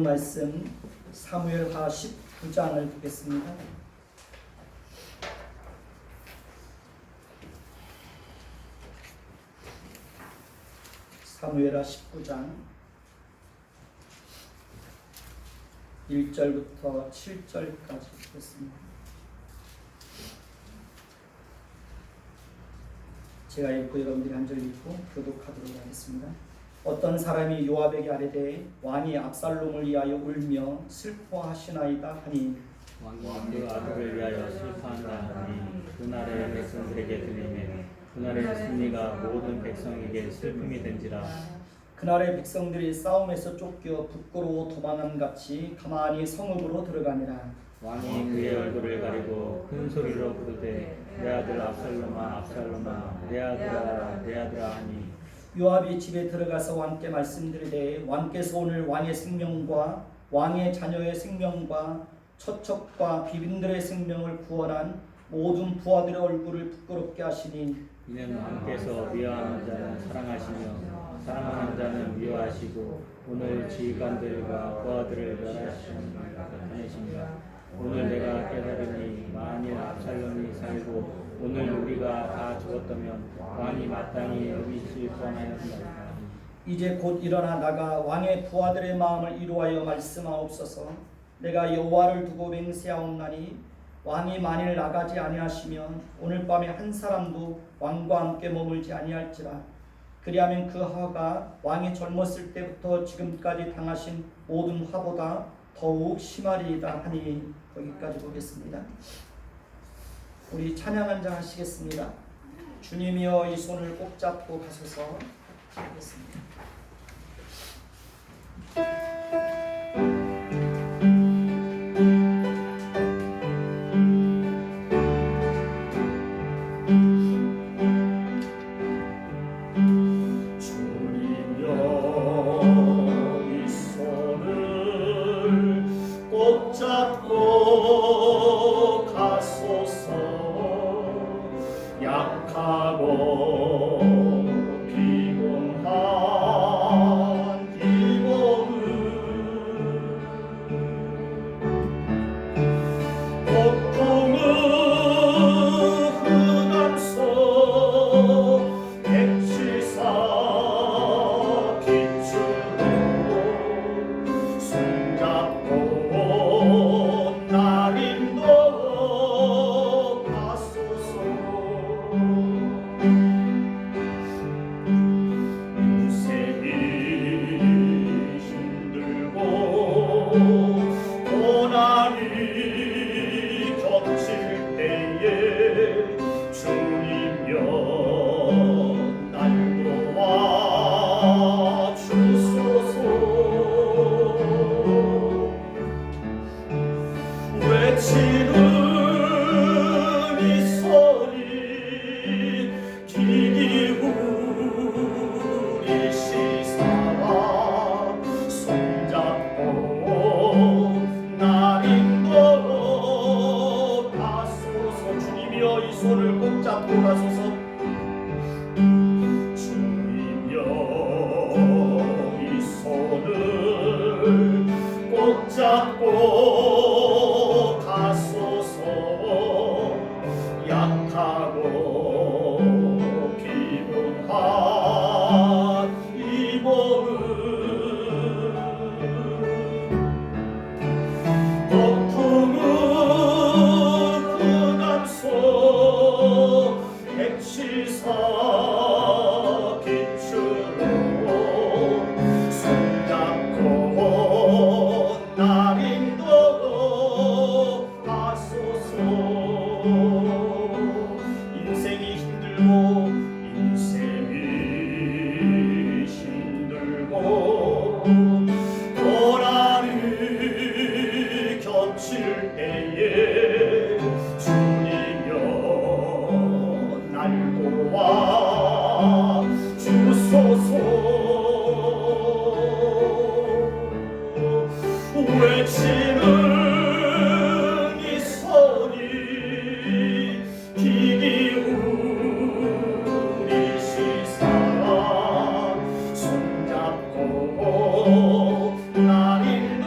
말씀 사무엘하 19장을 보겠습니다. 사무엘하 19장 1절부터 7절까지 보겠습니다. 제가 읽고 여러분들이 한 절 읽고 교독하도록 하겠습니다. 어떤 사람이 요압에게 아뢰되 왕이 압살롬을 위하여 울며 슬퍼하시나이다 하니 왕이 그 아들을 위하여 슬퍼한다 하니 그날의 백성들에게 들리매 그날의 승리가 모든 백성에게 슬픔이 된지라. 그날의 백성들이 싸움에서 쫓겨 부끄러워 도망함 같이 가만히 성읍으로 들어가니라. 왕이 그의 얼굴을 가리고 큰 소리로 부르되 내 아들 압살롬아 압살롬아 내 아들아 내 아들아 하니 요압이 집에 들어가서 왕께 말씀드리되 왕께서 오늘 왕의 생명과 왕의 자녀의 생명과 처척과 비빈들의 생명을 구원한 모든 부하들의 얼굴을 부끄럽게 하시니 이는 왕께서 미워하는 자는 사랑하시며 사랑하는 자는 미워하시고 오늘 지휘관들과 부하들을 멸하시니라. 오늘 내가 깨달으니 만일 압살롬이 살고 오늘 우리가 다 죽었다면 왕이 마땅히 여기실 뻔하였나이다. 이제 곧 일어나 나가 왕의 부하들의 마음을 이루하여 말씀하옵소서. 내가 여호와를 두고 맹세하옵나니 왕이 만일 나가지 아니하시면 오늘 밤에 한 사람도 왕과 함께 머물지 아니할지라. 그리하면 그 화가 왕이 젊었을 때부터 지금까지 당하신 모든 화보다 더욱 심하리이다 하니 거기까지 보겠습니다. 우리 찬양 한 장 하시겠습니다. 주님이여 이 손을 꼭 잡고 가소서 하겠습니다. 손잡고 나를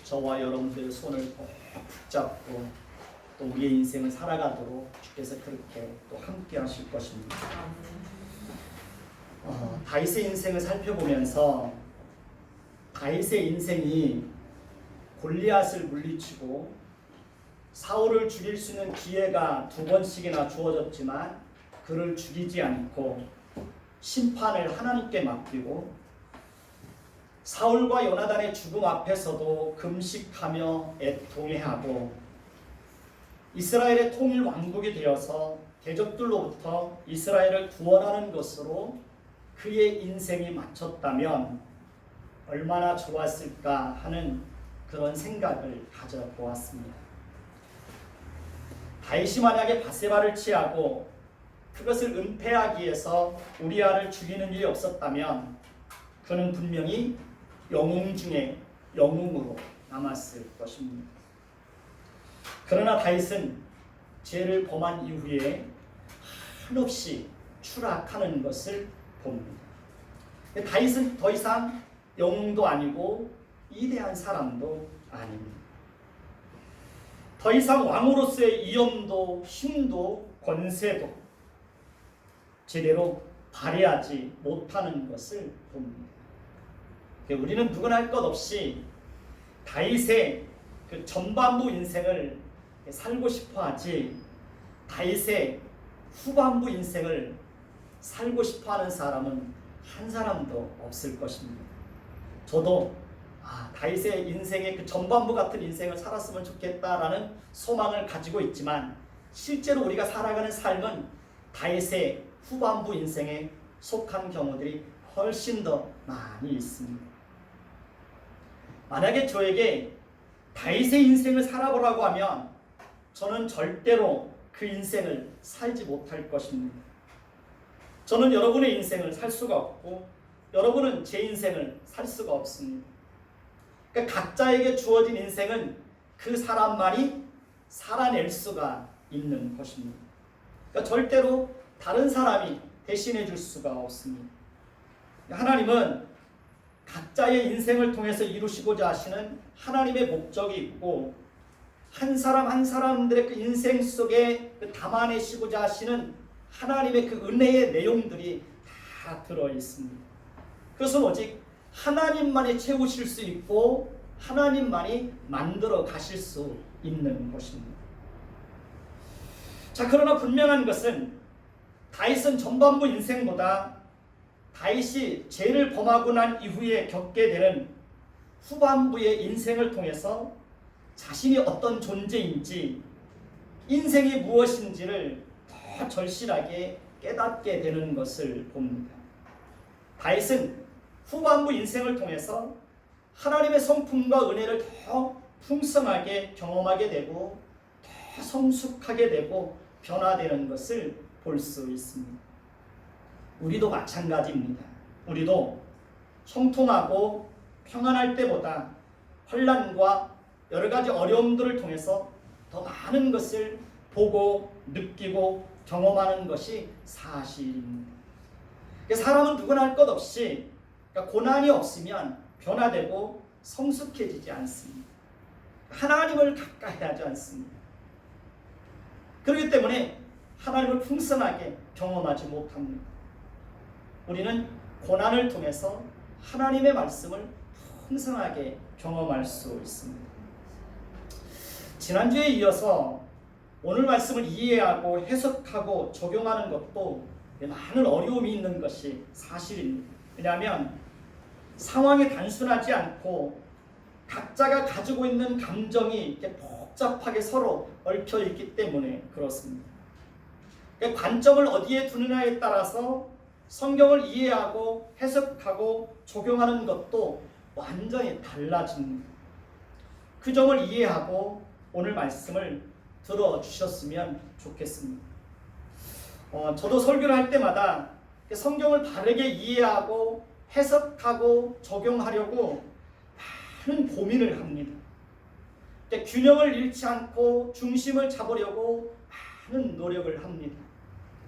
저와 여러분들의 손을 꼭 붙잡고 또 우리의 인생을 살아가도록 주께서 그렇게 또 함께 하실 것입니다. 다윗의 인생을 살펴보면서 다윗의 인생이 골리앗을 물리치고 사울을 죽일 수 있는 기회가 2번씩이나 주어졌지만 그를 죽이지 않고 심판을 하나님께 맡기고 사울과 요나단의 죽음 앞에서도 금식하며 애통해하고 이스라엘의 통일 왕국이 되어서 대적들로부터 이스라엘을 구원하는 것으로 그의 인생이 마쳤다면 얼마나 좋았을까 하는 그런 생각을 가져보았습니다. 다윗이 만약에 바세바를 취하고 그것을 은폐하기 위해서 우리아를 죽이는 일이 없었다면 그는 분명히 영웅 중에 영웅으로 남았을 것입니다. 그러나 다윗은 죄를 범한 이후에 한없이 추락하는 것을 봅니다. 다윗은 더 이상 영웅도 아니고 위대한 사람도 아닙니다. 더 이상 왕으로서의 위엄도 힘도 권세도 제대로 발휘하지 못하는 것을 봅니다. 우리는 누구나 할 것 없이 다윗의 그 전반부 인생을 살고 싶어하지 다윗의 후반부 인생을 살고 싶어하는 사람은 한 사람도 없을 것입니다. 저도 다윗의 인생의 그 전반부 같은 인생을 살았으면 좋겠다라는 소망을 가지고 있지만 실제로 우리가 살아가는 삶은 다윗의 후반부 인생에 속한 경우들이 훨씬 더 많이 있습니다. 만약에 저에게 다윗의 인생을 살아보라고 하면 저는 절대로 그 인생을 살지 못할 것입니다. 저는 여러분의 인생을 살 수가 없고 여러분은 제 인생을 살 수가 없습니다. 그러니까 각자에게 주어진 인생은 그 사람만이 살아낼 수가 있는 것입니다. 그러니까 절대로 다른 사람이 대신해 줄 수가 없습니다. 하나님은 각자의 인생을 통해서 이루시고자 하시는 하나님의 목적이 있고 한 사람 한 사람들의 그 인생 속에 담아내시고자 하시는 하나님의 그 은혜의 내용들이 다 들어 있습니다. 그것은 오직 하나님만이 채우실 수 있고 하나님만이 만들어 가실 수 있는 것입니다. 자, 그러나 분명한 것은 다윗은 전반부 인생보다 다윗이 죄를 범하고 난 이후에 겪게 되는 후반부의 인생을 통해서 자신이 어떤 존재인지 인생이 무엇인지를 더 절실하게 깨닫게 되는 것을 봅니다. 다윗은 후반부 인생을 통해서 하나님의 성품과 은혜를 더 풍성하게 경험하게 되고 더 성숙하게 되고 변화되는 것을 볼 수 있습니다. 우리도 마찬가지입니다. 우리도 형통하고 평안할 때보다 환난과 여러 가지 어려움들을 통해서 더 많은 것을 보고 느끼고 경험하는 것이 사실입니다. 사람은 누구나 할 것 없이 고난이 없으면 변화되고 성숙해지지 않습니다. 하나님을 가까이 하지 않습니다. 그렇기 때문에 하나님을 풍성하게 경험하지 못합니다. 우리는 고난을 통해서 하나님의 말씀을 풍성하게 경험할 수 있습니다. 지난주에 이어서 오늘 말씀을 이해하고 해석하고 적용하는 것도 많은 어려움이 있는 것이 사실입니다. 왜냐하면 상황이 단순하지 않고 각자가 가지고 있는 감정이 이렇게 복잡하게 서로 얽혀 있기 때문에 그렇습니다. 관점을 어디에 두느냐에 따라서 성경을 이해하고 해석하고 적용하는 것도 완전히 달라집니다. 그 점을 이해하고 오늘 말씀을 들어주셨으면 좋겠습니다. 저도 설교를 할 때마다 성경을 바르게 이해하고 해석하고 적용하려고 많은 고민을 합니다. 균형을 잃지 않고 중심을 잡으려고 많은 노력을 합니다.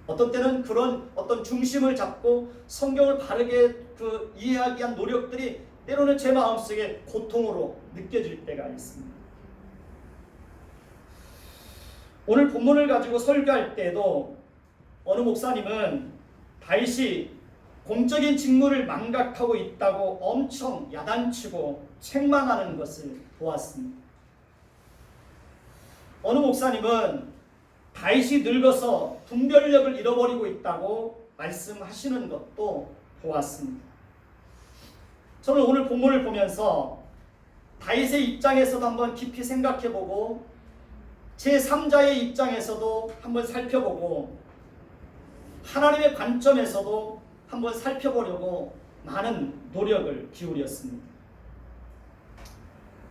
어떤 때는 그런 어떤 중심을 잡고 성경을 바르게 이해하기 위한 노력들이 때로는 제 마음속에 고통으로 느껴질 때가 있습니다. 오늘 본문을 가지고 설교할 때도 어느 목사님은 다윗이 공적인 직무를 망각하고 있다고 엄청 야단치고 책망하는 것을 보았습니다. 어느 목사님은 다윗이 늙어서 분별력을 잃어버리고 있다고 말씀하시는 것도 보았습니다. 저는 오늘 본문을 보면서 다윗의 입장에서도 한번 깊이 생각해보고 제3자의 입장에서도 한번 살펴보고 하나님의 관점에서도 한번 살펴보려고 많은 노력을 기울였습니다.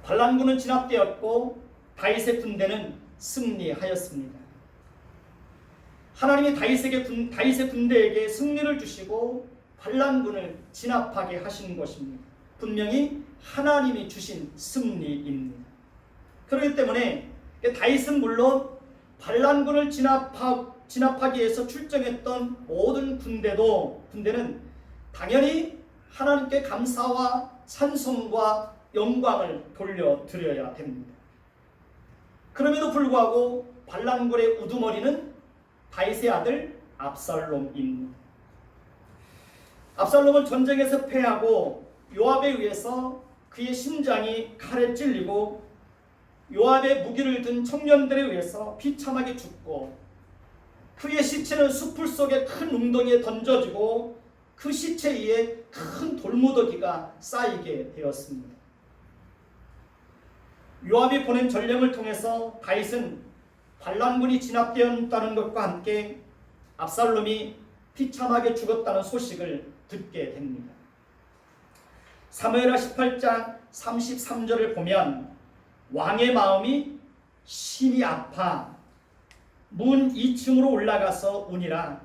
반란군은 진압되었고 다윗의 군대는 승리하였습니다. 하나님이 다윗의 군대에게 승리를 주시고 반란군을 진압하게 하신 것입니다. 분명히 하나님이 주신 승리입니다. 그렇기 때문에 다윗은 물론 반란군을 진압하기 위해서 출정했던 모든 군대는 당연히 하나님께 감사와 찬송과 영광을 돌려드려야 됩니다. 그럼에도 불구하고 반란군의 우두머리는 다윗의 아들 압살롬입니다. 압살롬은 전쟁에서 패하고 요압에 의해서 그의 심장이 칼에 찔리고 요압의 무기를 든 청년들에 의해서 비참하게 죽고 그의 시체는 숲풀 속의 큰 웅덩이에 던져지고 그 시체 위에 큰 돌무더기가 쌓이게 되었습니다. 요압이 보낸 전령을 통해서 다윗은 반란군이 진압되었다는 것과 함께 압살롬이 비참하게 죽었다는 소식을 듣게 됩니다. 사무엘하 18장 33절을 보면 왕의 마음이 심히 아파 문 2층으로 올라가서 우니라.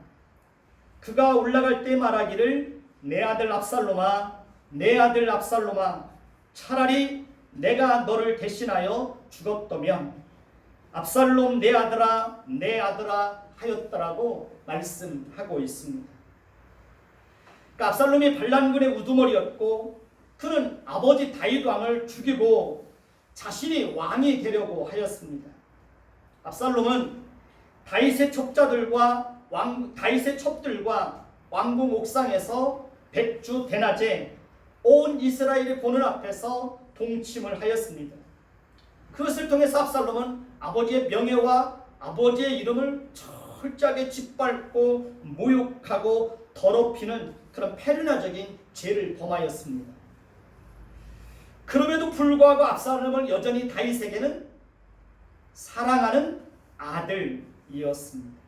그가 올라갈 때 말하기를 내 아들 압살롬아 내 아들 압살롬아 차라리 내가 너를 대신하여 죽었더면 압살롬 내 아들아 하였더라고 말씀하고 있습니다. 그러니까 압살롬이 반란군의 우두머리였고 그는 아버지 다윗 왕을 죽이고 자신이 왕이 되려고 하였습니다. 압살롬은 다윗의 첩들과 왕궁 옥상에서 백주 대낮에 온 이스라엘이 보는 앞에서 동침을 하였습니다. 그것을 통해서 압살롬은 아버지의 명예와 아버지의 이름을 철저하게 짓밟고 모욕하고 더럽히는 그런 페르나적인 죄를 범하였습니다. 그럼에도 불구하고 압살롬은 여전히 다윗에게는 사랑하는 아들이었습니다.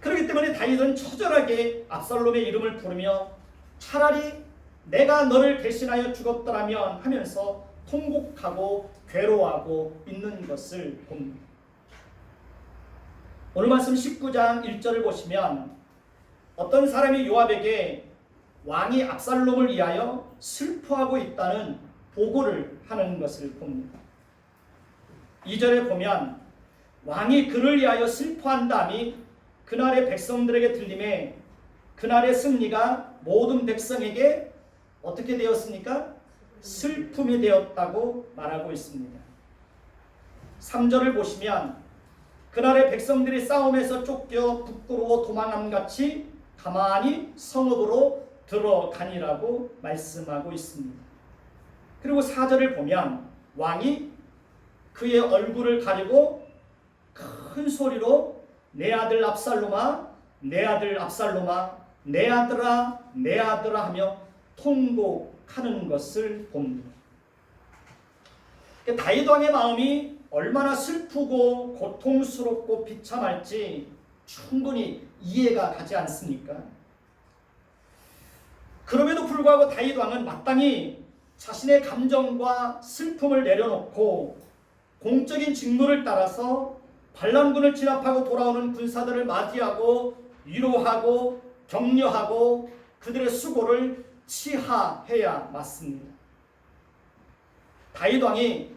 그렇기 때문에 다윗은 처절하게 압살롬의 이름을 부르며 차라리 내가 너를 대신하여 죽었더라면 하면서 통곡하고 괴로워하고 있는 것을 봅니다. 오늘 말씀 19장 1절을 보시면 어떤 사람이 요압에게 왕이 압살롬을 위하여 슬퍼하고 있다는 보고를 하는 것을 봅니다. 2절에 보면 왕이 그를 위하여 슬퍼한다함이 그날의 백성들에게 들림에 그날의 승리가 모든 백성에게 어떻게 되었습니까? 슬픔이 되었다고 말하고 있습니다. 3절을 보시면 그날의 백성들이 싸움에서 쫓겨 부끄러워 도망함같이 가만히 성읍으로 들어가니라고 말씀하고 있습니다. 그리고 4절을 보면 왕이 그의 얼굴을 가리고 큰 소리로 내 아들 압살롬아 내 아들 압살롬아 내 아들아 내 아들아 하며 통곡하는 것을 봅니다. 다윗 왕의 마음이 얼마나 슬프고 고통스럽고 비참할지 충분히 이해가 가지 않습니까? 그럼에도 불구하고 다윗 왕은 마땅히 자신의 감정과 슬픔을 내려놓고 공적인 직무를 따라서 반란군을 진압하고 돌아오는 군사들을 맞이하고 위로하고 격려하고 그들의 수고를 치하해야 맞습니다. 다윗 왕이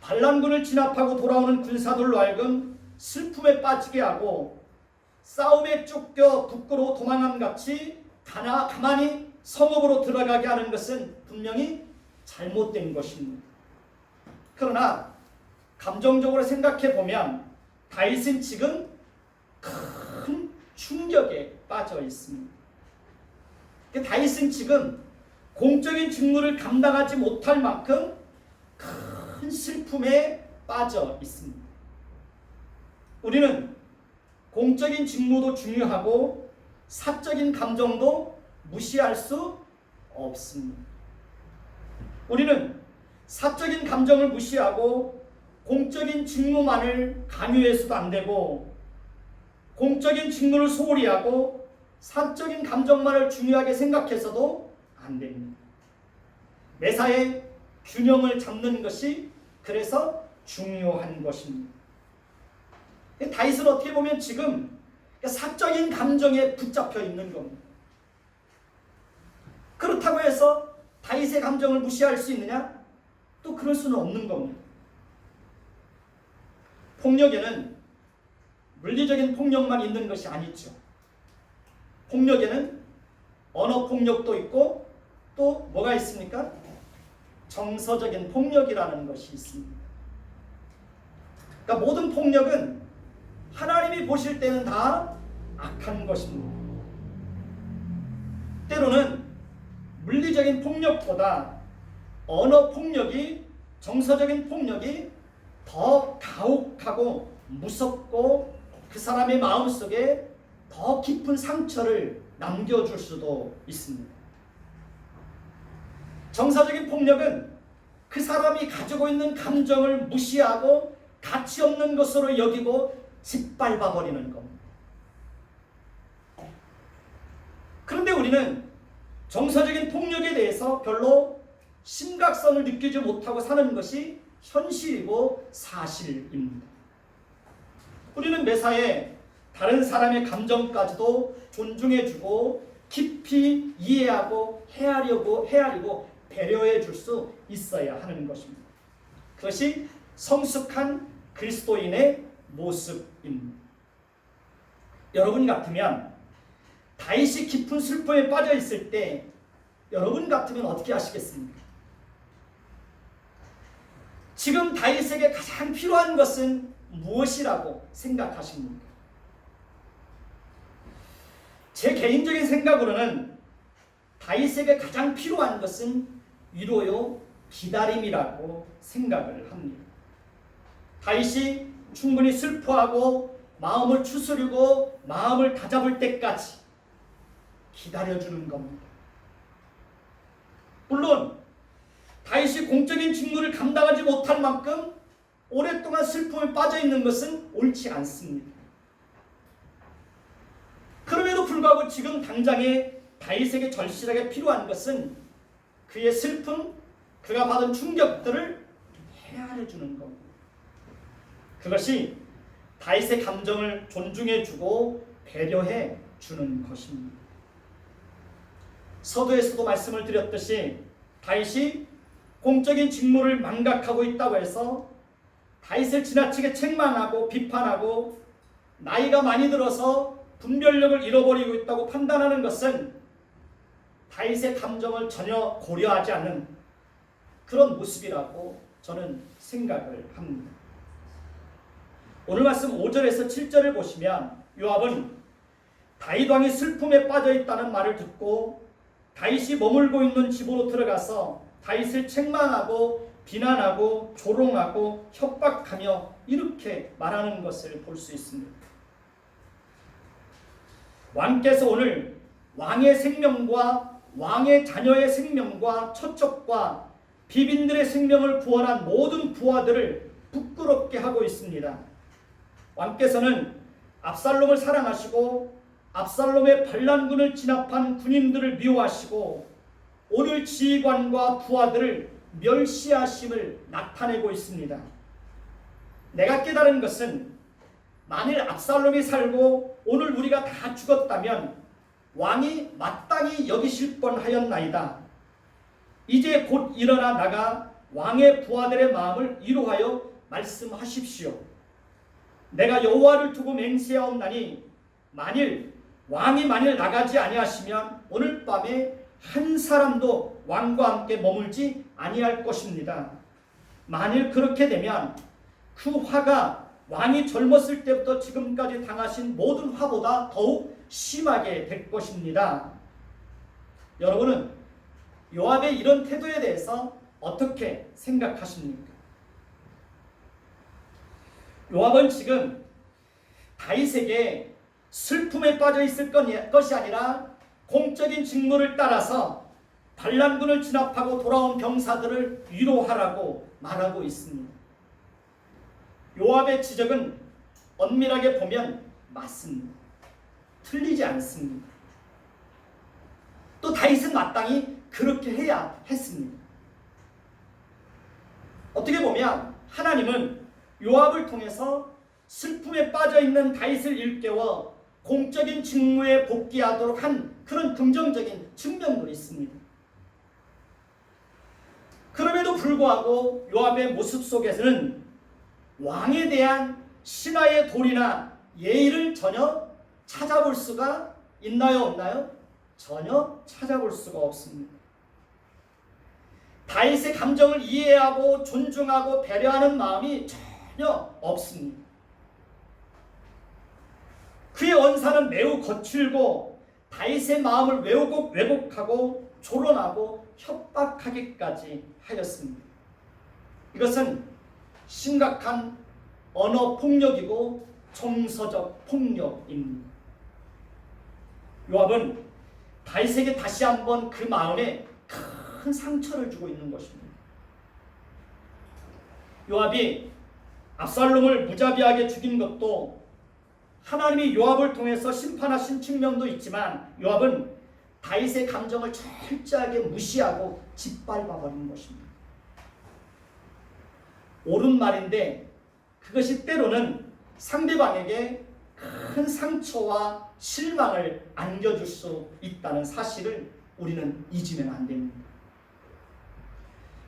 반란군을 진압하고 돌아오는 군사들로 하여금 슬픔에 빠지게 하고 싸움에 쫓겨 부끄러워 도망함같이 가만히 성읍으로 들어가게 하는 것은 분명히 잘못된 것입니다. 그러나 감정적으로 생각해 보면 다윗은 지금 큰 충격에 빠져 있습니다. 다윗은 지금 공적인 직무를 감당하지 못할 만큼 큰 슬픔에 빠져 있습니다. 우리는 공적인 직무도 중요하고 사적인 감정도 무시할 수 없습니다. 우리는 사적인 감정을 무시하고 공적인 직무만을 강요해서도 안 되고, 공적인 직무를 소홀히 하고 사적인 감정만을 중요하게 생각해서도 안 됩니다. 매사에 균형을 잡는 것이 그래서 중요한 것입니다. 다윗은 어떻게 보면 지금 사적인 감정에 붙잡혀 있는 겁니다. 그렇다고 해서 다윗의 감정을 무시할 수 있느냐? 또 그럴 수는 없는 겁니다. 폭력에는 물리적인 폭력만 있는 것이 아니죠. 폭력에는 언어 폭력도 있고 또 뭐가 있습니까? 정서적인 폭력이라는 것이 있습니다. 그러니까 모든 폭력은 하나님이 보실 때는 다 악한 것입니다. 때로는 물리적인 폭력보다 언어 폭력이, 정서적인 폭력이 더 가혹하고 무섭고 그 사람의 마음속에 더 깊은 상처를 남겨줄 수도 있습니다. 정서적인 폭력은 그 사람이 가지고 있는 감정을 무시하고 가치 없는 것으로 여기고 짓밟아 버리는 겁니다. 그런데 우리는 정서적인 폭력에 대해서 별로 심각성을 느끼지 못하고 사는 것이 현실이고 사실입니다. 우리는 매사에 다른 사람의 감정까지도 존중해주고 깊이 이해하고 헤아리고 배려해 줄 수 있어야 하는 것입니다. 그것이 성숙한 그리스도인의 모습입니다. 여러분 같으면 다윗이 깊은 슬픔에 빠져 있을 때 여러분 같으면 어떻게 하시겠습니까? 지금 다윗에게 가장 필요한 것은 무엇이라고 생각하십니까? 제 개인적인 생각으로는 다윗에게 가장 필요한 것은 위로요, 기다림이라고 생각을 합니다. 다윗이 충분히 슬퍼하고 마음을 추스르고 마음을 다잡을 때까지 기다려주는 겁니다. 물론 다윗이 공적인 직무를 감당하지 못할 만큼 오랫동안 슬픔에 빠져 있는 것은 옳지 않습니다. 그럼에도 불구하고 지금 당장에 다윗에게 절실하게 필요한 것은 그의 슬픔, 그가 받은 충격들을 헤아려주는 겁니다. 그것이 다윗의 감정을 존중해주고 배려해주는 것입니다. 서두에서도 말씀을 드렸듯이 다윗이 공적인 직무를 망각하고 있다고 해서 다윗을 지나치게 책망하고 비판하고 나이가 많이 들어서 분별력을 잃어버리고 있다고 판단하는 것은 다윗의 감정을 전혀 고려하지 않는 그런 모습이라고 저는 생각을 합니다. 오늘 말씀 5절에서 7절을 보시면 요압은 다윗 왕이 슬픔에 빠져 있다는 말을 듣고 다윗이 머물고 있는 집으로 들어가서 다윗을 책망하고 비난하고 조롱하고 협박하며 이렇게 말하는 것을 볼 수 있습니다. 왕께서 오늘 왕의 생명과 왕의 자녀의 생명과 처첩과 비빈들의 생명을 구원한 모든 부하들을 부끄럽게 하고 있습니다. 왕께서는 압살롬을 사랑하시고 압살롬의 반란군을 진압한 군인들을 미워하시고 오늘 지휘관과 부하들을 멸시하심을 나타내고 있습니다. 내가 깨달은 것은 만일 압살롬이 살고 오늘 우리가 다 죽었다면 왕이 마땅히 여기실 뻔하였나이다. 이제 곧 일어나 나가 왕의 부하들의 마음을 위로하여 말씀하십시오. 내가 여호와를 두고 맹세하옵나니 왕이 만일 나가지 아니하시면 오늘 밤에 한 사람도 왕과 함께 머물지 아니할 것입니다. 만일 그렇게 되면 그 화가 왕이 젊었을 때부터 지금까지 당하신 모든 화보다 더욱 심하게 될 것입니다. 여러분은 요압의 이런 태도에 대해서 어떻게 생각하십니까? 요압은 지금 다윗에게 슬픔에 빠져 있을 것이 아니라 공적인 직무를 따라서 반란군을 진압하고 돌아온 병사들을 위로하라고 말하고 있습니다. 요압의 지적은 엄밀하게 보면 맞습니다. 틀리지 않습니다. 또 다윗은 마땅히 그렇게 해야 했습니다. 어떻게 보면 하나님은 요압을 통해서 슬픔에 빠져있는 다윗을 일깨워 공적인 직무에 복귀하도록 한 그런 긍정적인 측면도 있습니다. 그럼에도 불구하고 요압의 모습 속에서는 왕에 대한 신하의 도리나 예의를 전혀 찾아볼 수가 있나요, 없나요? 전혀 찾아볼 수가 없습니다. 다윗의 감정을 이해하고 존중하고 배려하는 마음이 전혀 없습니다. 그의 언사는 매우 거칠고 다윗의 마음을 왜곡하고 조롱하고 협박하기까지 하였습니다. 이것은 심각한 언어 폭력이고 정서적 폭력입니다. 요압은 다윗에게 다시 한번 그 마음에 큰 상처를 주고 있는 것입니다. 요압이 압살롬을 무자비하게 죽인 것도 하나님이 요압을 통해서 심판하신 측면도 있지만 요압은 다윗의 감정을 철저하게 무시하고 짓밟아버린 것입니다. 옳은 말인데 그것이 때로는 상대방에게 큰 상처와 실망을 안겨줄 수 있다는 사실을 우리는 잊으면 안 됩니다.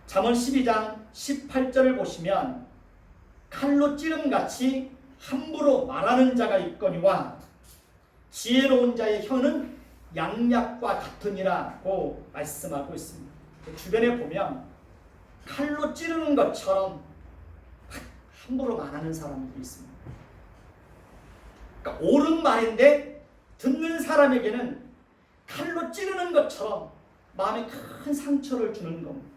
잠언 12장 18절을 보시면 칼로 찌름같이 함부로 말하는 자가 있거니와 지혜로운 자의 혀는 양약과 같으니라고 말씀하고 있습니다. 주변에 보면 칼로 찌르는 것처럼 함부로 말하는 사람들이 있습니다. 그러니까 옳은 말인데 듣는 사람에게는 칼로 찌르는 것처럼 마음에 큰 상처를 주는 겁니다.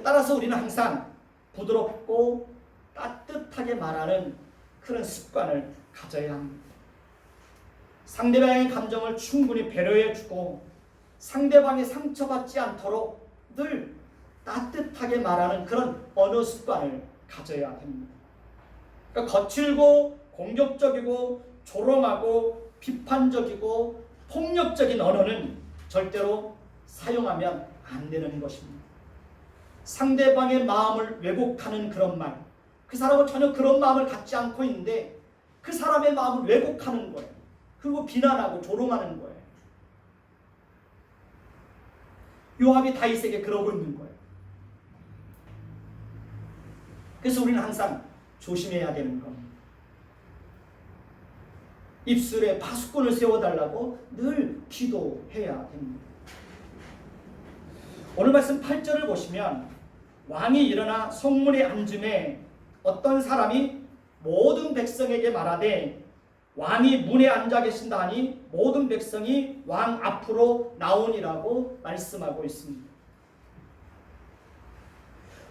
따라서 우리는 항상 부드럽고 따뜻하게 말하는 그런 습관을 가져야 합니다. 상대방의 감정을 충분히 배려해주고 상대방이 상처받지 않도록 늘 따뜻하게 말하는 그런 언어 습관을 가져야 합니다. 그러니까 거칠고 공격적이고 조롱하고 비판적이고 폭력적인 언어는 절대로 사용하면 안 되는 것입니다. 상대방의 마음을 왜곡하는 그런 말, 그 사람은 전혀 그런 마음을 갖지 않고 있는데 그 사람의 마음을 왜곡하는 거예요. 그리고 비난하고 조롱하는 거예요. 요압이 다윗에게 그러고 있는 거예요. 그래서 우리는 항상 조심해야 되는 겁니다. 입술에 파수꾼을 세워달라고 늘 기도해야 됩니다. 오늘 말씀 8절을 보시면 왕이 일어나 성문에 앉음에 어떤 사람이 모든 백성에게 말하되 왕이 문에 앉아 계신다 하니 모든 백성이 왕 앞으로 나오니라고 말씀하고 있습니다.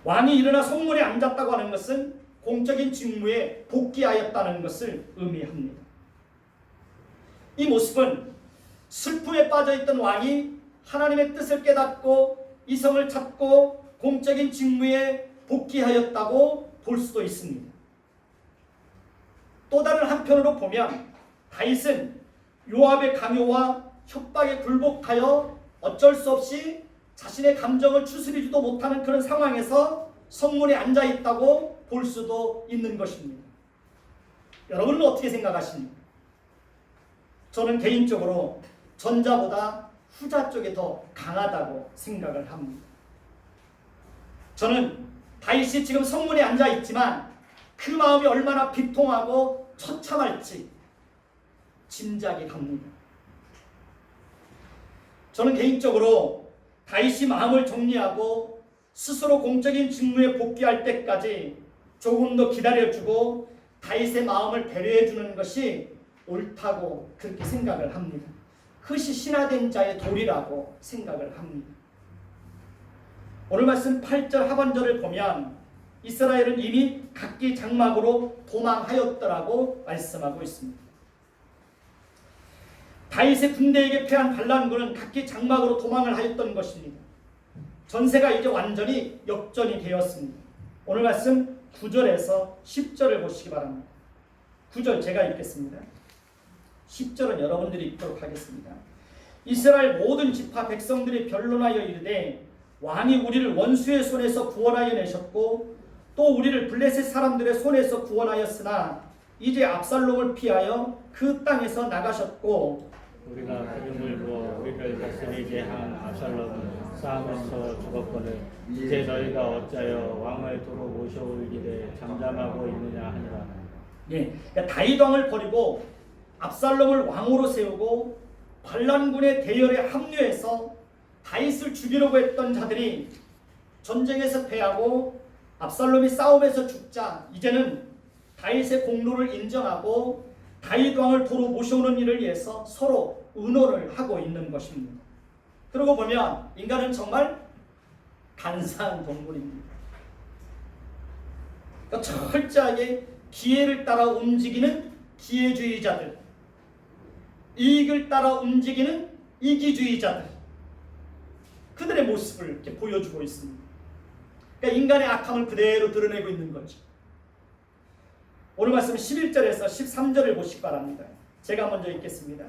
왕이 일어나 성문에 앉았다고 하는 것은 공적인 직무에 복귀하였다는 것을 의미합니다. 이 모습은 슬픔에 빠져있던 왕이 하나님의 뜻을 깨닫고 이성을 찾고 공적인 직무에 복귀하였다고 볼 수도 있습니다. 또 다른 한편으로 보면 다윗은 요압의 강요와 협박에 굴복하여 어쩔 수 없이 자신의 감정을 추스리지도 못하는 그런 상황에서 성문에 앉아있다고 볼 수도 있는 것입니다. 여러분은 어떻게 생각하십니까? 저는 개인적으로 전자보다 후자 쪽이 더 강하다고 생각을 합니다. 저는 다윗이 지금 성문에 앉아있지만 그 마음이 얼마나 비통하고 처참할지 짐작이 갑니다. 저는 개인적으로 다윗이 마음을 정리하고 스스로 공적인 직무에 복귀할 때까지 조금 더 기다려주고 다윗의 마음을 배려해주는 것이 옳다고 그렇게 생각을 합니다. 그것이 신하된 자의 도리라고 생각을 합니다. 오늘 말씀 8절 하반절을 보면 이스라엘은 이미 각기 장막으로 도망하였더라고 말씀하고 있습니다. 다윗의 군대에게 패한 반란군은 각기 장막으로 도망을 하였던 것입니다. 전세가 이제 완전히 역전이 되었습니다. 오늘 말씀 9절에서 10절을 보시기 바랍니다. 9절 제가 읽겠습니다. 10절은 여러분들이 읽도록 하겠습니다. 이스라엘 모든 지파 백성들이 변론하여 이르되 왕이 우리를 원수의 손에서 구원하여 내셨고 또 우리를 블레셋 사람들의 손에서 구원하였으나 이제 압살롬을 피하여 그 땅에서 나가셨고 우리가 기름을 부어 우리를 다스리게 한 압살롬은 싸움에서 죽었거늘 이제 너희가 어찌하여 왕을 도로 모셔올 일에 잠잠하고 있느냐 하니라. 그러니까 다윗 왕을 버리고 압살롬을 왕으로 세우고 반란군의 대열에 합류해서 다윗을 죽이려고 했던 자들이 전쟁에서 패하고 압살롬이 싸움에서 죽자 이제는 다윗의 공로를 인정하고 다윗 왕을 도로 모셔오는 일을 위해서 서로 의논을 하고 있는 것입니다. 그러고 보면 인간은 정말 간사한 동물입니다. 그러니까 철저하게 기회를 따라 움직이는 기회주의자들, 이익을 따라 움직이는 이기주의자들, 그들의 모습을 이렇게 보여주고 있습니다. 그러니까 인간의 악함을 그대로 드러내고 있는 거죠. 오늘 말씀 11절에서 13절을 보시기 바랍니다. 제가 먼저 읽겠습니다.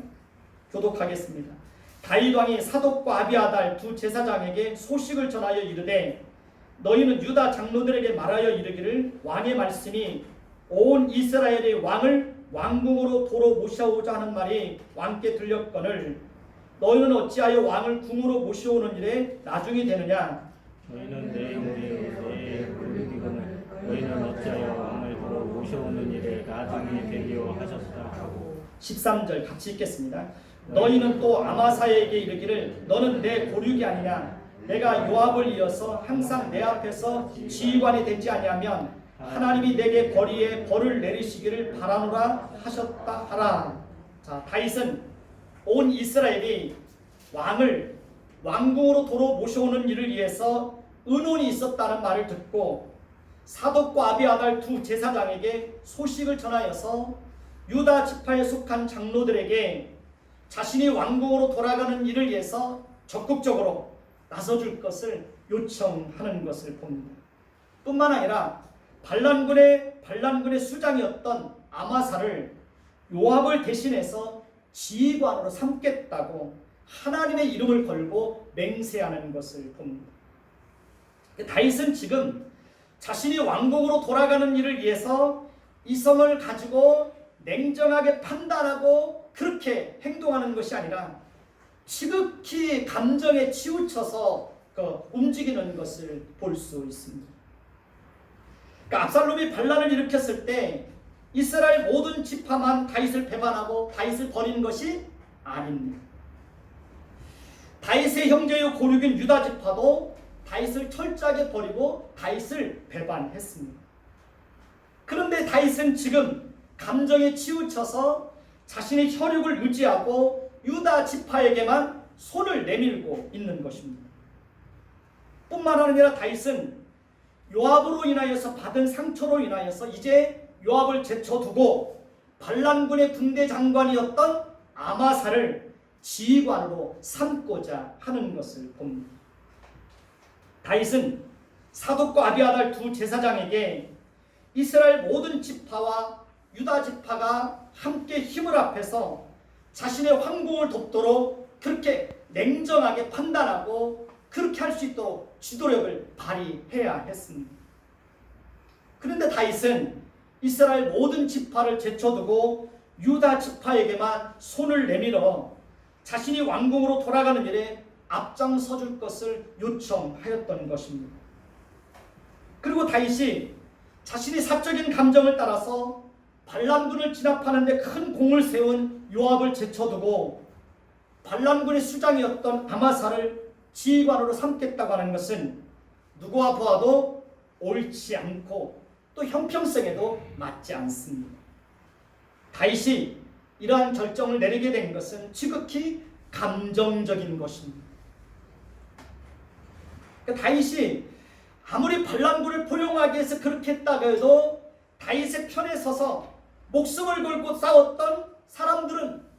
교독하겠습니다. 다윗 왕이 사독과 아비아달 두 제사장에게 소식을 전하여 이르되 너희는 유다 장로들에게 말하여 이르기를 왕의 말씀이 온 이스라엘의 왕을 왕궁으로 도로 모셔오자 하는 말이 왕께 들렸거늘 너희는 어찌하여 왕을 궁으로 모셔오는 일에 나중이 되느냐. 너희는 내 굴리기거늘 너희는 어찌하여 왕을 도로 모셔오는 일에 나중이 되기요 하셨다 하고 13절 같이 읽겠습니다. 너희는 또 아마사에게 이르기를 너는 내 고륙이 아니냐. 내가 요압을 이어서 항상 내 앞에서 지휘관이 되지 아니하면 하나님이 내게 거리에 벌을 내리시기를 바라노라 하셨다 하라. 자, 다윗은 온 이스라엘이 왕을 왕궁으로 도로 모셔오는 일을 위해서 의논이 있었다는 말을 듣고 사독과 아비아달 두 제사장에게 소식을 전하여서 유다 지파에 속한 장로들에게 자신이 왕궁으로 돌아가는 일을 위해서 적극적으로 나서줄 것을 요청하는 것을 봅니다. 뿐만 아니라 반란군의 수장이었던 아마사를 요압을 대신해서 지휘관으로 삼겠다고 하나님의 이름을 걸고 맹세하는 것을 봅니다. 다윗은 지금 자신이 왕궁으로 돌아가는 일을 위해서 이성을 가지고 냉정하게 판단하고 그렇게 행동하는 것이 아니라 지극히 감정에 치우쳐서 움직이는 것을 볼 수 있습니다. 그러니까 압살롬이 반란을 일으켰을 때 이스라엘 모든 지파만 다윗을 배반하고 다윗을 버리는 것이 아닙니다. 다윗의 형제요 고륙인 유다 지파도 다윗을 철저하게 버리고 다윗을 배반했습니다. 그런데 다윗은 지금 감정에 치우쳐서 자신의 혈육을 유지하고 유다 지파에게만 손을 내밀고 있는 것입니다. 뿐만 아니라 다윗은 요압으로 인하여서 받은 상처로 인하여서 이제 요압을 제쳐두고 반란군의 군대 장관이었던 아마사를 지휘관으로 삼고자 하는 것을 봅니다. 다윗은 사독과 아비아달 두 제사장에게 이스라엘 모든 지파와 유다 지파가 함께 힘을 합해서 자신의 황궁을 돕도록 그렇게 냉정하게 판단하고 그렇게 할 수 있도록 지도력을 발휘해야 했습니다. 그런데 다윗은 이스라엘 모든 지파를 제쳐두고 유다 지파에게만 손을 내밀어 자신이 왕궁으로 돌아가는 일에 앞장서 줄 것을 요청하였던 것입니다. 그리고 다윗이 자신이 사적인 감정을 따라서 반란군을 진압하는 데 큰 공을 세운 요압을 제쳐두고 반란군의 수장이었던 아마사를 지휘관으로 삼겠다고 하는 것은 누구와 보아도 옳지 않고 또 형평성에도 맞지 않습니다. 다윗이 이러한 결정을 내리게 된 것은 지극히 감정적인 것입니다. 그러니까 다윗이 아무리 반란군을 포용하기 위해서 그렇게 했다고 해도 다윗의 편에 서서 목숨을 걸고 싸웠던 사람들은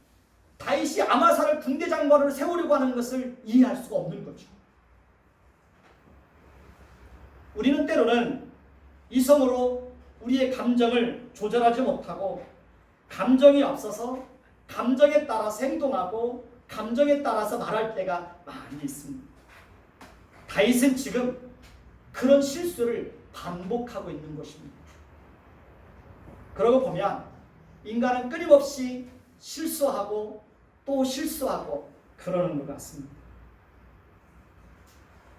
다윗이 아마사를 군대 장관으로 세우려고 하는 것을 이해할 수가 없는 거죠. 우리는 때로는 이성으로 우리의 감정을 조절하지 못하고 감정이 앞서서 감정에 따라서 행동하고 감정에 따라서 말할 때가 많이 있습니다. 다윗은 지금 그런 실수를 반복하고 있는 것입니다. 그러고 보면 인간은 끊임없이 실수하고 또 실수하고 그러는 것 같습니다.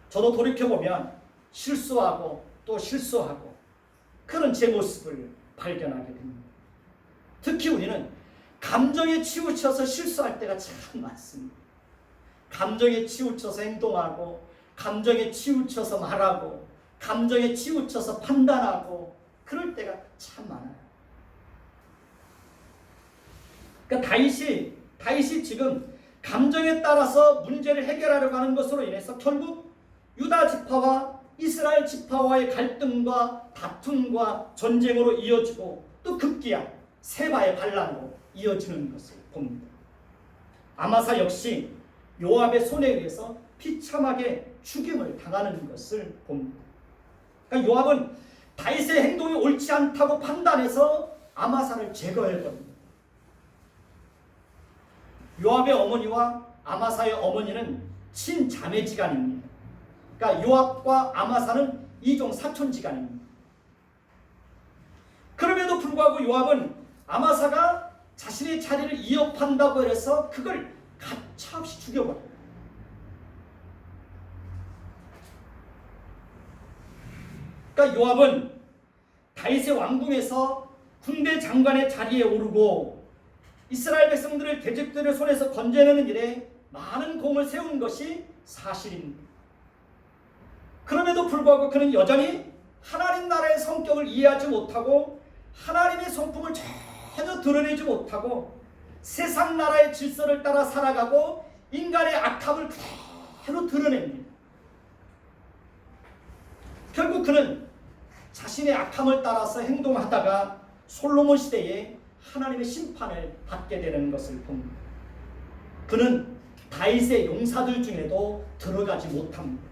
저도 돌이켜보면 실수하고 또 실수하고 그런 제 모습을 발견하게 됩니다. 특히 우리는 감정에 치우쳐서 실수할 때가 참 많습니다. 감정에 치우쳐서 행동하고 감정에 치우쳐서 말하고 감정에 치우쳐서 판단하고 그럴 때가 참 많아요. 그러니까 다윗이 지금 감정에 따라서 문제를 해결하려고 하는 것으로 인해서 결국 유다 지파와 이스라엘 지파와의 갈등과 다툼과 전쟁으로 이어지고 또 급기야 세바의 반란으로 이어지는 것을 봅니다. 아마사 역시 요압의 손에 의해서 비참하게 죽임을 당하는 것을 봅니다. 그러니까 요압은 다윗의 행동이 옳지 않다고 판단해서 아마사를 제거해 버립니다. 요압의 어머니와 아마사의 어머니는 친자매지간입니다. 그러니까 요압과 아마사는 이종 사촌지간입니다. 그럼에도 불구하고 요압은 아마사가 자신의 자리를 위협한다고 해서 그걸 가차없이 죽여버려요. 그러니까 요압은 다윗의 왕궁에서 군대 장관의 자리에 오르고 이스라엘 백성들을 대적들의 손에서 건져내는 일에 많은 공을 세운 것이 사실입니다. 그럼에도 불구하고 그는 여전히 하나님 나라의 성격을 이해하지 못하고 하나님의 성품을 전혀 드러내지 못하고 세상 나라의 질서를 따라 살아가고 인간의 악함을 그대로 드러냅니다. 결국 그는 자신의 악함을 따라서 행동하다가 솔로몬 시대에 하나님의 심판을 받게 되는 것을 봅니다. 그는 다윗의 용사들 중에도 들어가지 못합니다.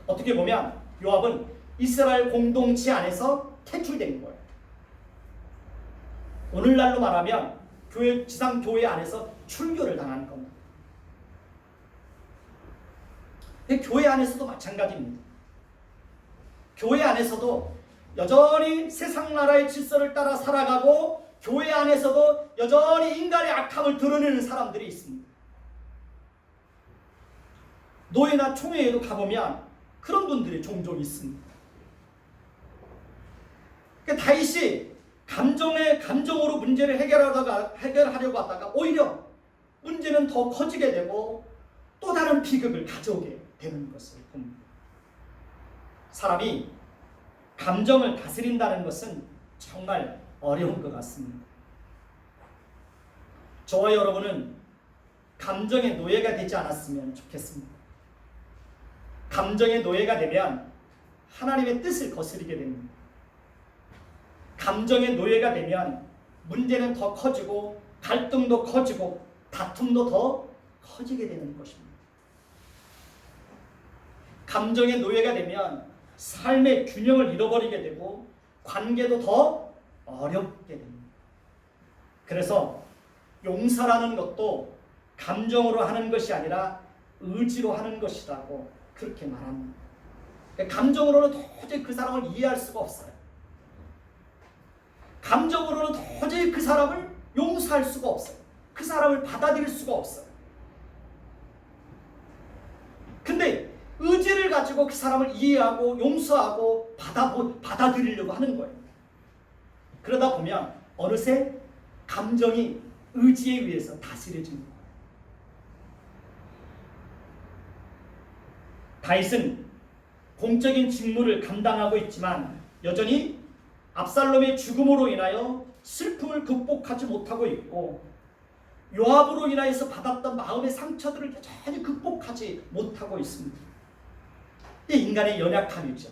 어떻게 보면 요압은 이스라엘 공동체 안에서 퇴출된 거예요. 오늘날로 말하면 지상교회 안에서 출교를 당한 겁니다. 교회 안에서도 마찬가지입니다. 교회 안에서도 여전히 세상 나라의 질서를 따라 살아가고 교회 안에서도 여전히 인간의 악함을 드러내는 사람들이 있습니다. 노예나 총회에도 가보면 그런 분들이 종종 있습니다. 그러니까 다윗이 감정으로 문제를 해결하려고 하다가 오히려 문제는 더 커지게 되고 또 다른 비극을 가져오게 되는 것을 봅니다. 사람이 감정을 다스린다는 것은 정말 어려운 것 같습니다. 저와 여러분은 감정의 노예가 되지 않았으면 좋겠습니다. 감정의 노예가 되면 하나님의 뜻을 거스르게 됩니다. 감정의 노예가 되면 문제는 더 커지고 갈등도 커지고 다툼도 더 커지게 되는 것입니다. 감정의 노예가 되면 삶의 균형을 잃어버리게 되고 관계도 더 어렵게 됩니다. 그래서 용서라는 것도 감정으로 하는 것이 아니라 의지로 하는 것이라고 그렇게 말합니다. 감정으로는 도저히 그 사람을 이해할 수가 없어요. 감정으로는 도저히 그 사람을 용서할 수가 없어요. 그 사람을 받아들일 수가 없어요. 근데 의지를 가지고 그 사람을 이해하고 용서하고 받아들이려고 하는 거예요. 그러다 보면 어느새 감정이 의지에 의해서 다스려지는 거예요. 다윗은 공적인 직무를 감당하고 있지만 여전히 압살롬의 죽음으로 인하여 슬픔을 극복하지 못하고 있고 요압으로 인하여서 받았던 마음의 상처들을 여전히 극복하지 못하고 있습니다. 이게 인간의 연약함이죠.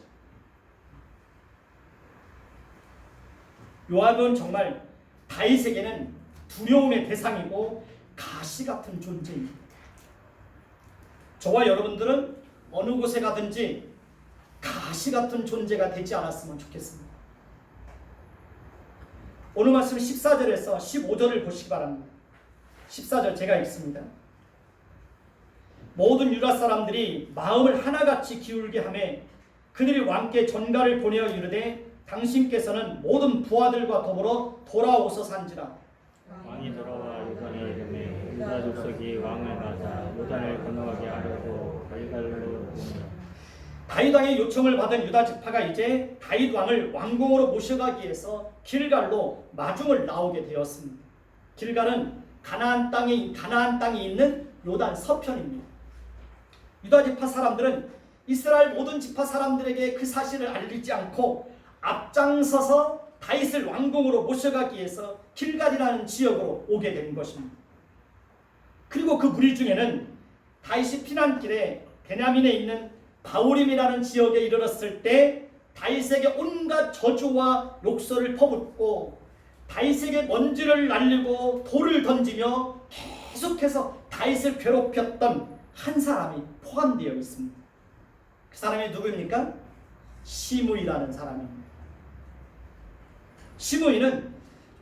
요압은 정말 다윗에게는 두려움의 대상이고 가시 같은 존재입니다. 저와 여러분들은 어느 곳에 가든지 가시 같은 존재가 되지 않았으면 좋겠습니다. 오늘 말씀 14절에서 15절을 보시기 바랍니다. 14절 제가 읽습니다. 모든 유다 사람들이 마음을 하나같이 기울게 하며 그들이 왕께 전가를 보내어 이르되 당신께서는 모든 부하들과 더불어 돌아오소서한지라. 왕이 돌아와 요단에 이르매 유다 족속이 왕을 맞아 요단을 건너가게 하려고 갈갈로 보내. 다윗 왕의 요청을 받은 유다 지파가 이제 다윗 왕을 왕궁으로 모셔가기 위해서 길갈로 마중을 나오게 되었습니다. 길갈은 가나안 땅에 있는 요단 서편입니다. 유다 지파 사람들은 이스라엘 모든 지파 사람들에게 그 사실을 알리지 않고 앞장서서 다윗을 왕궁으로 모셔가기 위해서 길갈이라는 지역으로 오게 된 것입니다. 그리고 그 무리 중에는 다윗이 피난길에 베냐민에 있는 바우림이라는 지역에 이르렀을 때 다윗에게 온갖 저주와 욕설을 퍼붓고 다윗에게 먼지를 날리고 돌을 던지며 계속해서 다윗을 괴롭혔던 한 사람이 포함되어 있습니다. 그 사람이 누구입니까? 시므이라는 사람입니다. 시므이는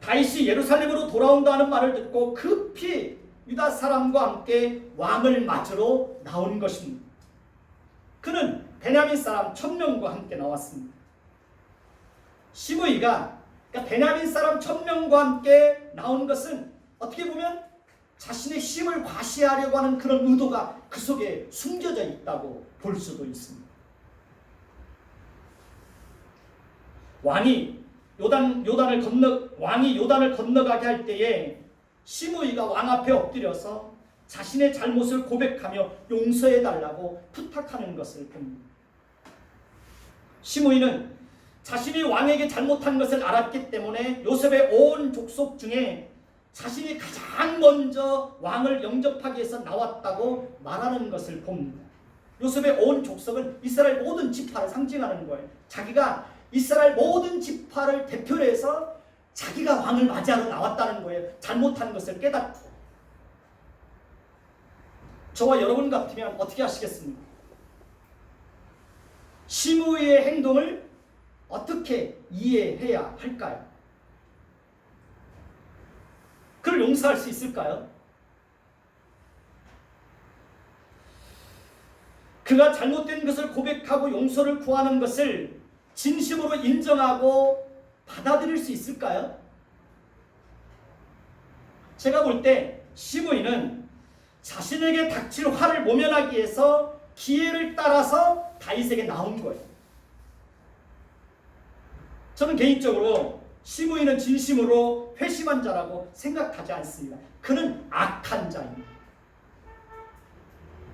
다윗이 예루살렘으로 돌아온다는 말을 듣고 급히 유다 사람과 함께 왕을 맞으러 나온 것입니다. 그는 베냐민 사람 1000명과 함께 나왔습니다. 시므이가 베냐민 사람 1000명과 함께 나온 것은 어떻게 보면 자신의 힘을 과시하려고 하는 그런 의도가 그 속에 숨겨져 있다고 볼 수도 있습니다. 왕이 요단을 건너가게 할 때에 시므이가 왕 앞에 엎드려서 자신의 잘못을 고백하며 용서해달라고 부탁하는 것을 봅니다. 시므이는 자신이 왕에게 잘못한 것을 알았기 때문에 요셉의 온 족속 중에 자신이 가장 먼저 왕을 영접하기 위해서 나왔다고 말하는 것을 봅니다. 요셉의 온 족속은 이스라엘 모든 지파를 상징하는 거예요. 자기가 이스라엘 모든 지파를 대표로 해서 자기가 왕을 맞이하러 나왔다는 거예요. 잘못한 것을 깨닫고. 저와 여러분 같으면 어떻게 하시겠습니까? 시므이의 행동을 어떻게 이해해야 할까요? 그를 용서할 수 있을까요? 그가 잘못된 것을 고백하고 용서를 구하는 것을 진심으로 인정하고 받아들일 수 있을까요? 제가 볼 때 시므이는 자신에게 닥칠 화를 모면하기 위해서 기회를 따라서 다윗에게 나온 거예요. 저는 개인적으로 시므이는 진심으로 회심한 자라고 생각하지 않습니다. 그는 악한 자입니다.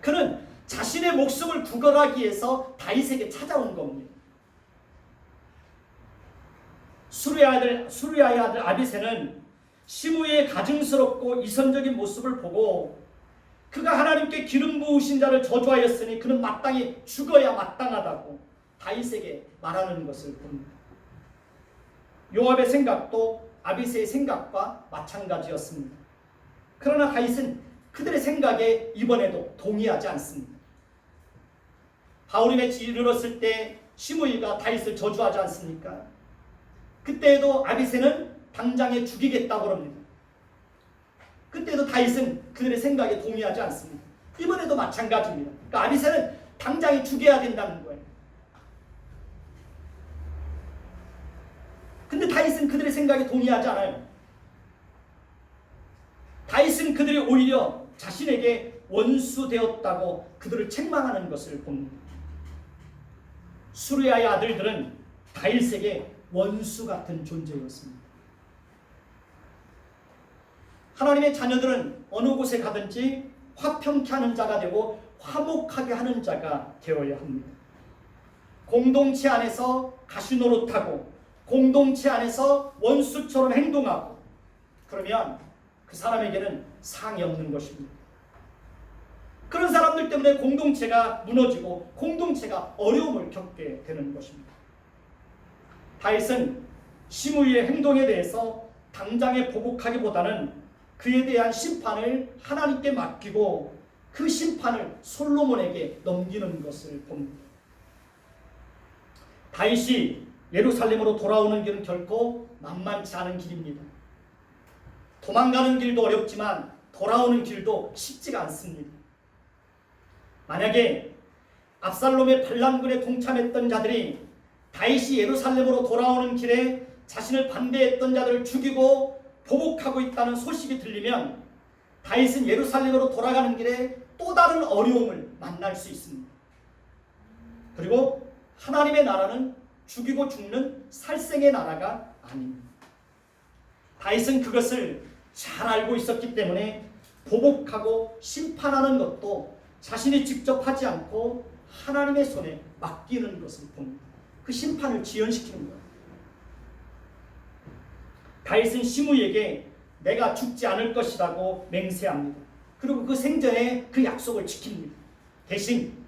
그는 자신의 목숨을 구걸하기 위해서 다윗에게 찾아온 겁니다. 수르야의 아들 아비새는 시므이의 가증스럽고 이선적인 모습을 보고 그가 하나님께 기름 부으신 자를 저주하였으니 그는 마땅히 죽어야 마땅하다고 다윗에게 말하는 것을 봅니다. 요압의 생각도 아비새의 생각과 마찬가지였습니다. 그러나 다윗은 그들의 생각에 이번에도 동의하지 않습니다. 바우림에 이르렀을 때 시므이가 다윗을 저주하지 않습니까? 그때에도 아비새는 당장에 죽이겠다고 합니다. 그때도 다윗은 그들의 생각에 동의하지 않습니다. 이번에도 마찬가지입니다. 그러니까 아비새는 당장에 죽여야 된다는 거예요. 근데 다윗은 그들의 생각에 동의하지 않아요. 다윗은 그들이 오히려 자신에게 원수되었다고 그들을 책망하는 것을 봅니다. 수르야의 아들들은 다윗에게 원수 같은 존재였습니다. 하나님의 자녀들은 어느 곳에 가든지 화평케 하는 자가 되고 화목하게 하는 자가 되어야 합니다. 공동체 안에서 가시노릇하고 공동체 안에서 원수처럼 행동하고 그러면 그 사람에게는 상이 없는 것입니다. 그런 사람들 때문에 공동체가 무너지고 공동체가 어려움을 겪게 되는 것입니다. 다윗은 시므이의 행동에 대해서 당장에 보복하기보다는 그에 대한 심판을 하나님께 맡기고 그 심판을 솔로몬에게 넘기는 것을 봅니다. 다윗이 예루살렘으로 돌아오는 길은 결코 만만치 않은 길입니다. 도망가는 길도 어렵지만 돌아오는 길도 쉽지가 않습니다. 만약에 압살롬의 반란군에 동참했던 자들이 다윗이 예루살렘으로 돌아오는 길에 자신을 반대했던 자들을 죽이고 보복하고 있다는 소식이 들리면 다윗은 예루살렘으로 돌아가는 길에 또 다른 어려움을 만날 수 있습니다. 그리고 하나님의 나라는 죽이고 죽는 살생의 나라가 아닙니다. 다윗은 그것을 잘 알고 있었기 때문에 보복하고 심판하는 것도 자신이 직접 하지 않고 하나님의 손에 맡기는 것을 봅니다. 그 심판을 지연시키는 거예요. 다윗은 시므이에게 내가 죽지 않을 것이라고 맹세합니다. 그리고 그 생전에 그 약속을 지킵니다. 대신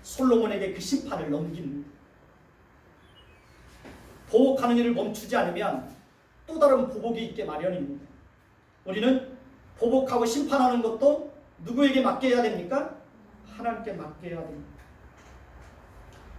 솔로몬에게 그 심판을 넘깁니다. 보복하는 일을 멈추지 않으면 또 다른 보복이 있게 마련입니다. 우리는 보복하고 심판하는 것도 누구에게 맡겨야 됩니까? 하나님께 맡겨야 됩니다.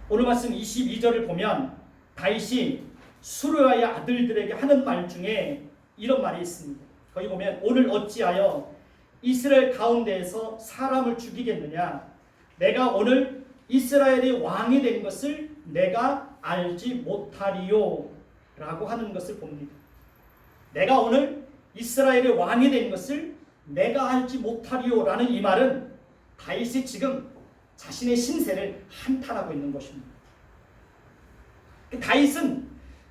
오늘 말씀 22절을 보면 다윗이 수르야의 아들들에게 하는 말 중에 이런 말이 있습니다. 거기 보면 오늘 어찌하여 이스라엘 가운데에서 사람을 죽이겠느냐? 내가 오늘 이스라엘의 왕이 된 것을 내가 알지 못하리요 라고 하는 것을 봅니다. 내가 오늘 이스라엘의 왕이 된 것을 내가 알지 못하리요 라는 이 말은 다윗이 지금 자신의 신세를 한탄하고 있는 것입니다.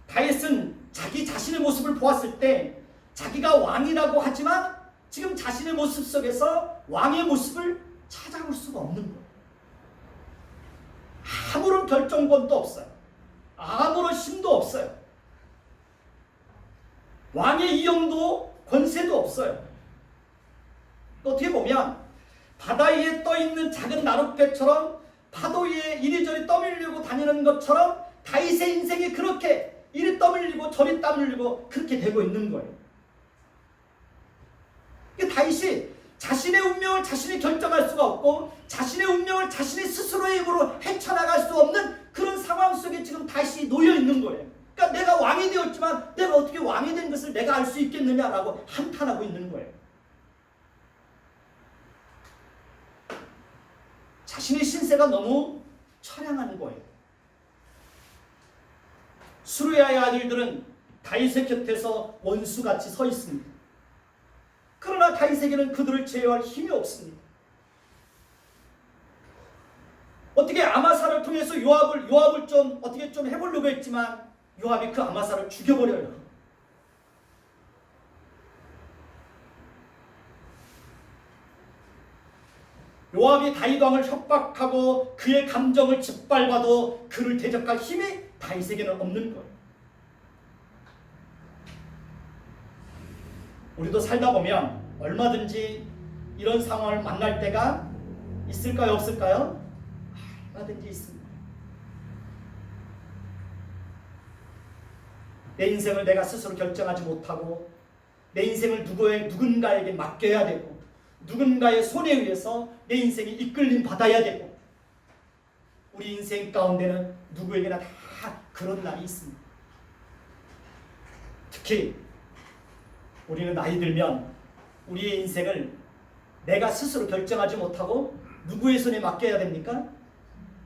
다윗은 자기 자신의 모습을 보았을 때 자기가 왕이라고 하지만 지금 자신의 모습 속에서 왕의 모습을 찾아볼 수가 없는 거예요. 아무런 결정권도 없어요. 아무런 힘도 없어요. 왕의 이용도 권세도 없어요. 어떻게 보면 바다 위에 떠있는 작은 나룻배처럼 파도 위에 이리저리 떠밀리고 다니는 것처럼 다윗의 인생이 그렇게 이리 떠밀리고 저리 떠밀리고 그렇게 되고 있는 거예요. 다윗이 자신의 운명을 자신이 결정할 수가 없고 자신의 운명을 자신의 스스로의 힘으로 헤쳐나갈 수 없는 그런 상황 속에 지금 다윗이 놓여 있는 거예요. 그러니까 내가 왕이 되었지만 내가 어떻게 왕이 된 것을 내가 알 수 있겠느냐라고 한탄하고 있는 거예요. 자신의 신세가 너무 처량한 거예요. 수르야의 아들들은 다윗의 곁에서 원수같이 서 있습니다. 그러나 다윗에게는 그들을 제어할 힘이 없습니다. 어떻게 아마사를 통해서 요압을 좀 어떻게 좀 해보려고 했지만 요압이 그 아마사를 죽여버려요. 요압이 다윗 왕을 협박하고 그의 감정을 짓밟아도 그를 대적할 힘이 다윗에게는 없는 거예요. 우리도 살다 보면 얼마든지 이런 상황을 만날 때가 있을까요? 없을까요? 얼마든지 있습니다. 내 인생을 내가 스스로 결정하지 못하고 내 인생을 누군가에게 맡겨야 되고 누군가의 손에 의해서 내 인생이 이끌림 받아야 되고 우리 인생 가운데는 누구에게나 다 그런 날이 있습니다. 특히 우리는 나이 들면 우리의 인생을 내가 스스로 결정하지 못하고 누구의 손에 맡겨야 됩니까?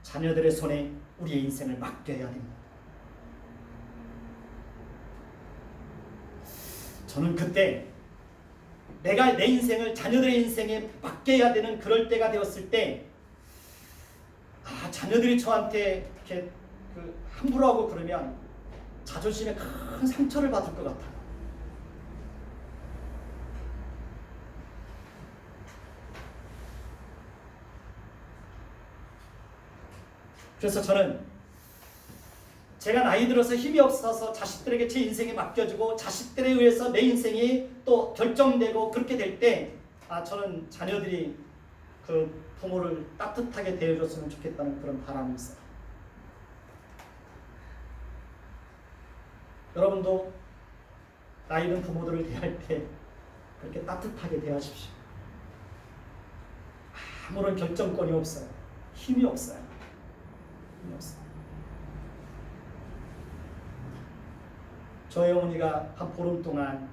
자녀들의 손에 우리의 인생을 맡겨야 됩니다. 저는 그때 내가 내 인생을 자녀들의 인생에 맡겨야 되는 그럴 때가 되었을 때 자녀들이 저한테 이렇게 함부로 하고 그러면 자존심에 큰 상처를 받을 것 같아요. 그래서 저는 제가 나이 들어서 힘이 없어서 자식들에게 제 인생이 맡겨지고 자식들에 의해서 내 인생이 또 결정되고 그렇게 될 때 저는 자녀들이 그 부모를 따뜻하게 대해줬으면 좋겠다는 그런 바람이 있어요. 여러분도 나이 든 부모들을 대할 때 그렇게 따뜻하게 대하십시오. 아무런 결정권이 없어요. 힘이 없어요. 힘이 없어요. 저희 어머니가 한 보름 동안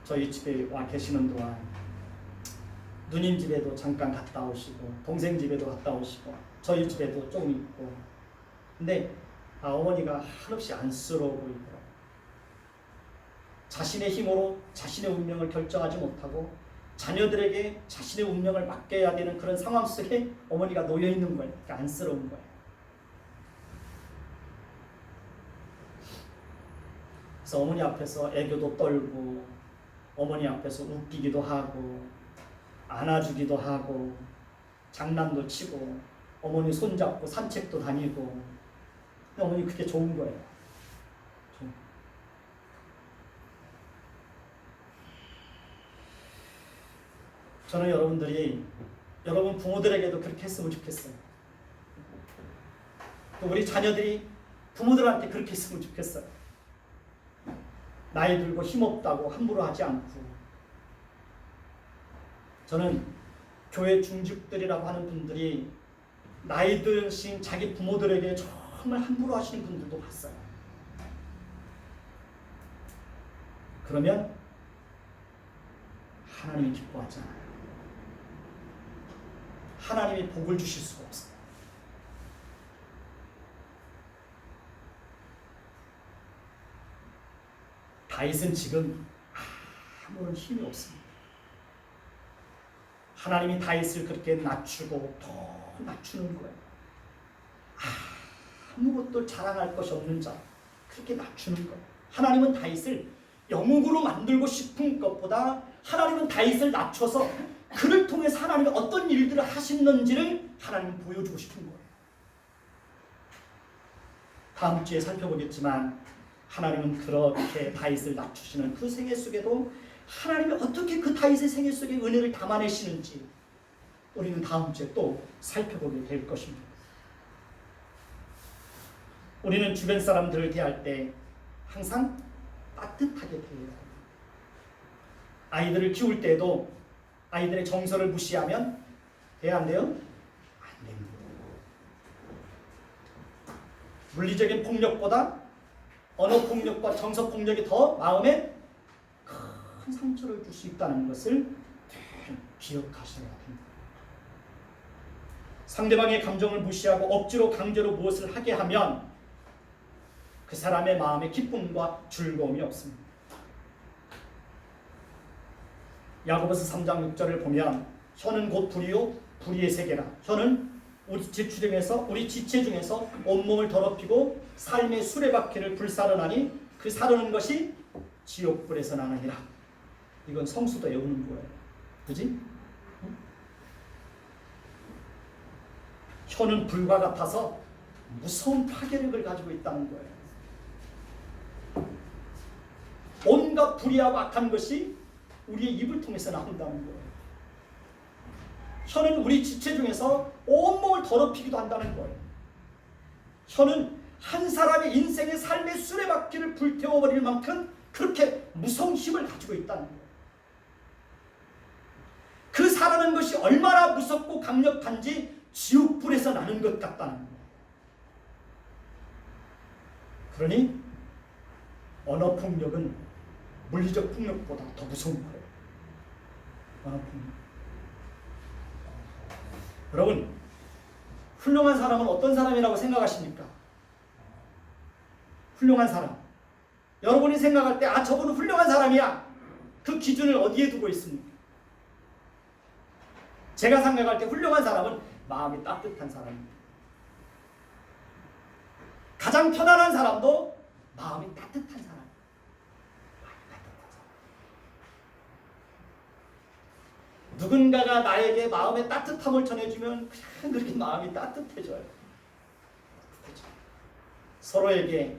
저희 집에 와 계시는 동안 누님 집에도 잠깐 갔다 오시고 동생 집에도 갔다 오시고 저희 집에도 조금 있고 근데 어머니가 한없이 안쓰러워 보이더라고요. 자신의 힘으로 자신의 운명을 결정하지 못하고 자녀들에게 자신의 운명을 맡겨야 되는 그런 상황 속에 어머니가 놓여 있는 거예요. 그러니까 안쓰러운 거예요. 그래서 어머니 앞에서 애교도 떨고 어머니 앞에서 웃기기도 하고 안아주기도 하고 장난도 치고 어머니 손잡고 산책도 다니고 어머니 그게 좋은 거예요. 저는 여러분들이 여러분 부모들에게도 그렇게 했으면 좋겠어요. 또 우리 자녀들이 부모들한테 그렇게 했으면 좋겠어요. 나이 들고 힘없다고 함부로 하지 않고 저는 교회 중직들이라고 하는 분들이 나이 드신 자기 부모들에게 정말 함부로 하시는 분들도 봤어요. 그러면 하나님이 기뻐하지 않아요. 하나님이 복을 주실 수가 없어요. 다윗은 지금 아무런 힘이 없습니다. 하나님이 다윗을 그렇게 낮추고 더 낮추는 거예요. 아무것도 자랑할 것이 없는 자 그렇게 낮추는 거예요. 하나님은 다윗을 영웅으로 만들고 싶은 것보다 하나님은 다윗을 낮춰서 그를 통해서 하나님이 어떤 일들을 하시는지를 하나님은 보여주고 싶은 거예요. 다음 주에 살펴보겠지만 하나님은 그렇게 다윗을 낮추시는 그 생애 속에도 하나님이 어떻게 그 다윗의 생애 속에 은혜를 담아내시는지 우리는 다음 주에 또 살펴보게 될 것입니다. 우리는 주변 사람들을 대할 때 항상 따뜻하게 대해야 합니다. 아이들을 키울 때도 아이들의 정서를 무시하면 돼야 안 돼요? 안 됩니다. 물리적인 폭력보다 언어 폭력과 정서 폭력이 더 마음에 큰 상처를 줄 수 있다는 것을 기억하셔야 됩니다. 상대방의 감정을 무시하고 억지로 강제로 무엇을 하게 하면 그 사람의 마음에 기쁨과 즐거움이 없습니다. 야고보서 3장 6절을 보면 혀는 곧 불이요 불의의 세계라. 혀는 우리 지체 중에서 온몸을 더럽히고 삶의 수레바퀴를 불사르나니 그 사르는 것이 지옥불에서 나느니라. 이건 성수도 외우는 거예요. 그지? 혀는 불과 같아서 무서운 파괴력을 가지고 있다는 거예요. 온갖 불의하고 악한 것이 우리의 입을 통해서 나온다는 거예요. 혀는 우리 지체 중에서 온몸을 더럽히기도 한다는 거예요. 혀는 한 사람의 인생의 삶의 수레바퀴를 불태워버릴 만큼 그렇게 무서운 힘을 가지고 있다는 거예요. 그 사라는 것이 얼마나 무섭고 강력한지 지옥불에서 나는 것 같다는 거예요. 그러니 언어폭력은 물리적 폭력보다 더 무서운 거예요. 언어폭력. 여러분, 훌륭한 사람은 어떤 사람이라고 생각하십니까? 훌륭한 사람. 여러분이 생각할 때 저분은 훌륭한 사람이야. 그 기준을 어디에 두고 있습니까? 제가 생각할 때 훌륭한 사람은 마음이 따뜻한 사람입니다. 가장 편안한 사람도 마음이 따뜻한 사람. 누군가가 나에게 마음의 따뜻함을 전해주면 그냥 그렇게 마음이 따뜻해져요. 서로에게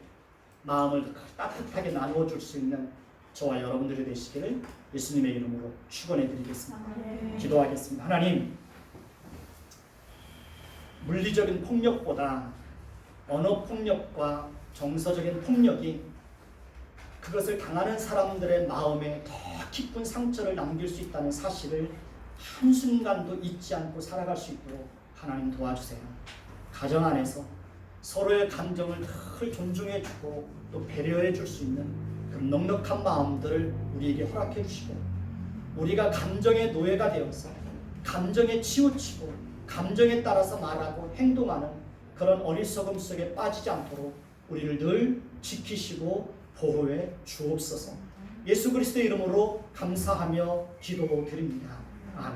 마음을 따뜻하게 나누어 줄 수 있는 저와 여러분들이 되시기를 예수님의 이름으로 축원해 드리겠습니다. 기도하겠습니다. 하나님, 물리적인 폭력보다 언어 폭력과 정서적인 폭력이 그것을 당하는 사람들의 마음에 더 깊은 상처를 남길 수 있다는 사실을 한순간도 잊지 않고 살아갈 수 있도록 하나님 도와주세요. 가정 안에서 서로의 감정을 늘 존중해주고 또 배려해 줄 수 있는 그런 넉넉한 마음들을 우리에게 허락해 주시고, 우리가 감정의 노예가 되어서 감정에 치우치고 감정에 따라서 말하고 행동하는 그런 어리석음 속에 빠지지 않도록 우리를 늘 지키시고 보호해 주옵소서. 예수 그리스도의 이름으로 감사하며 기도드립니다.